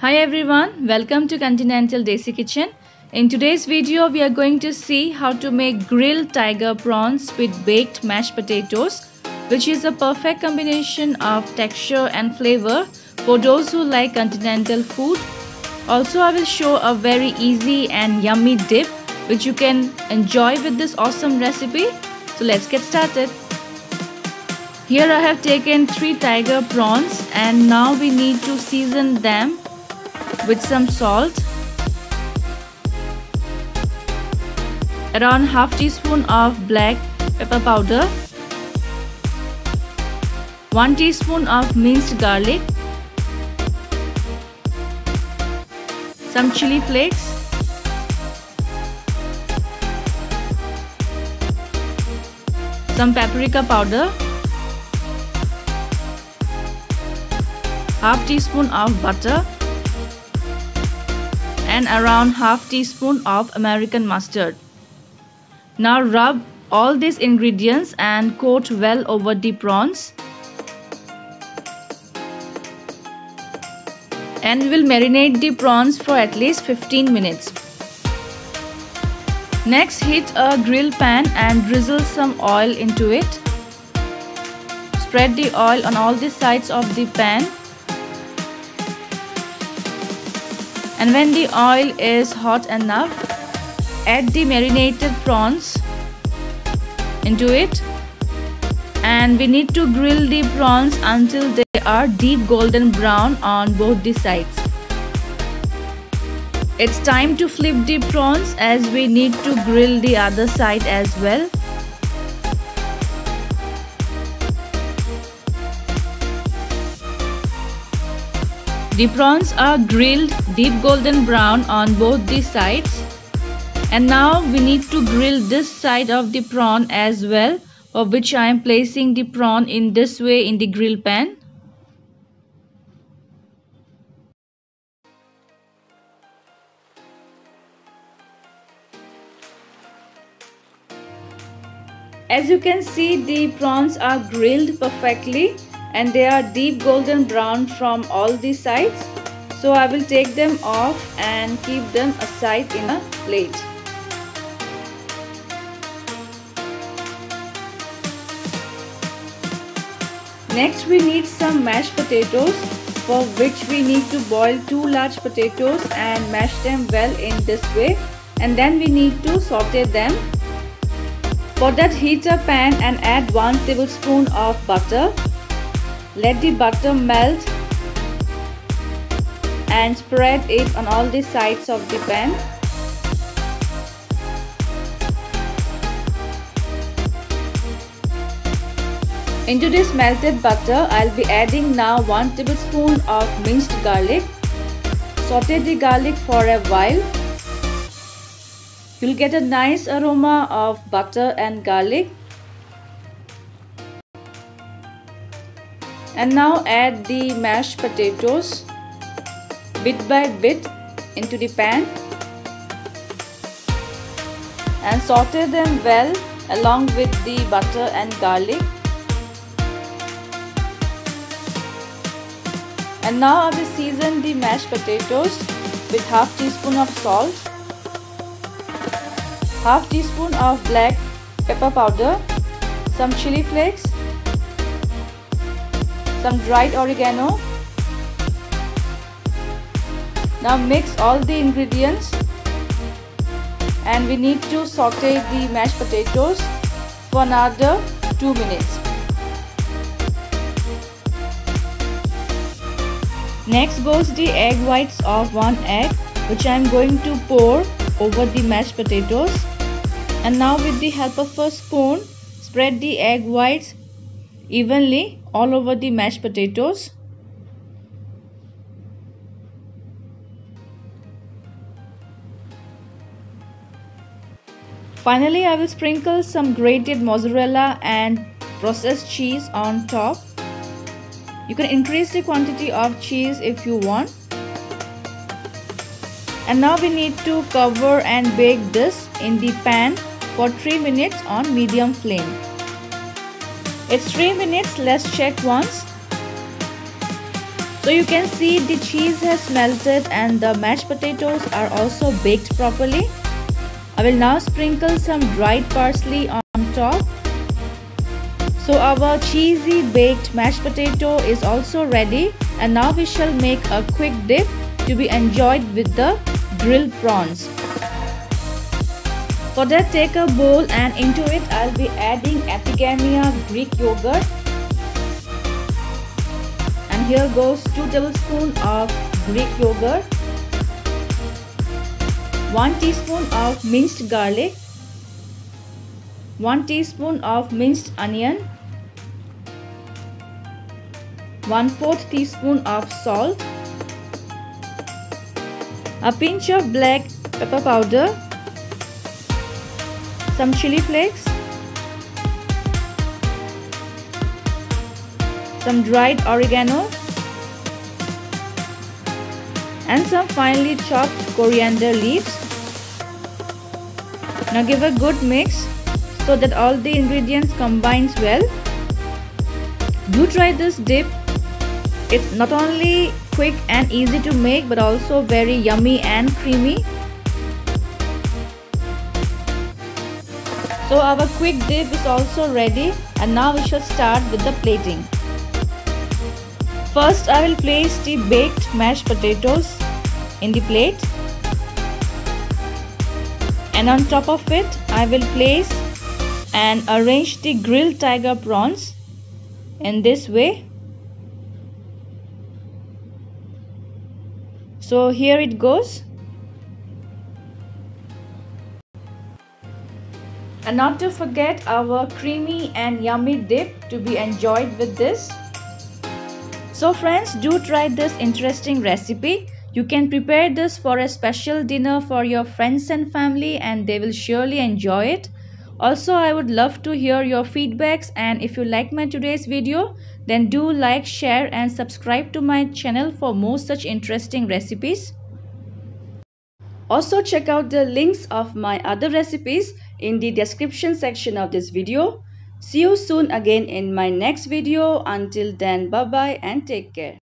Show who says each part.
Speaker 1: Hi everyone, welcome to Continental Desi Kitchen. In today's video, we are going to see how to make grilled tiger prawns with baked mashed potatoes, which is a perfect combination of texture and flavor for those who like continental food. Also, I will show a very easy and yummy dip which you can enjoy with this awesome recipe. So let's get started. Here I have taken 3 tiger prawns and now we need to season them with some salt, around half teaspoon of black pepper powder, 1 teaspoon of minced garlic, some chili flakes, some paprika powder, half teaspoon of butter, and around half teaspoon of American mustard. Now rub all these ingredients and coat well over the prawns. And we will marinate the prawns for at least 15 minutes. Next, heat a grill pan and drizzle some oil into it. Spread the oil on all the sides of the pan. And when the oil is hot enough, add the marinated prawns into it. And we need to grill the prawns until they are deep golden brown on both the sides. It's time to flip the prawns as we need to grill the other side as well. The prawns are grilled deep golden brown on both the sides. And now we need to grill this side of the prawn as well, for which I am placing the prawn in this way in the grill pan. As you can see, the prawns are grilled perfectly and they are deep golden brown from all the sides. So I will take them off and keep them aside in a plate. Next, we need some mashed potatoes, for which we need to boil 2 large potatoes and mash them well in this way. And then we need to saute them. For that, heat a pan and add 1 tablespoon of butter. Let the butter melt and spread it on all the sides of the pan. Into this melted butter, I'll be adding now 1 tablespoon of minced garlic. Saute the garlic for a while. You'll get a nice aroma of butter and garlic. And now add the mashed potatoes bit by bit into the pan and saute them well along with the butter and garlic. And now I will season the mashed potatoes with half teaspoon of salt, half teaspoon of black pepper powder, some chili flakes, some dried oregano. Now mix all the ingredients and we need to saute the mashed potatoes for another 2 minutes. Next goes the egg whites of 1 egg, which I am going to pour over the mashed potatoes. And now with the help of a spoon, spread the egg whites evenly all over the mashed potatoes. Finally, I will sprinkle some grated mozzarella and processed cheese on top. You can increase the quantity of cheese if you want. And now we need to cover and bake this in the pan for 3 minutes on medium flame. It's 3 minutes, let's check once. So you can see the cheese has melted and the mashed potatoes are also baked properly. I will now sprinkle some dried parsley on top. So our cheesy baked mashed potato is also ready, and now we shall make a quick dip to be enjoyed with the grilled prawns. For that, take a bowl and into it I'll be adding Epigamia Greek yogurt. And here goes 2 tablespoons of Greek yogurt, 1 teaspoon of minced garlic, 1 teaspoon of minced onion, 1/4 teaspoon of salt, a pinch of black pepper powder, some chili flakes, some dried oregano, and some finely chopped coriander leaves. Now give a good mix so that all the ingredients combines well. Do try this dip. It's not only quick and easy to make but also very yummy and creamy. So our quick dip is also ready, and now we shall start with the plating. First I will place the baked mashed potatoes in the plate, and on top of it I will place and arrange the grilled tiger prawns in this way. So here it goes. And not to forget our creamy and yummy dip to be enjoyed with this. So friends, do try this interesting recipe. You can prepare this for a special dinner for your friends and family, and they will surely enjoy it. Also, I would love to hear your feedbacks, and if you like my today's video, then do like, share and subscribe to my channel for more such interesting recipes. Also check out the links of my other recipes in the description section of this video. See you soon again in my next video. Until then, bye bye and take care.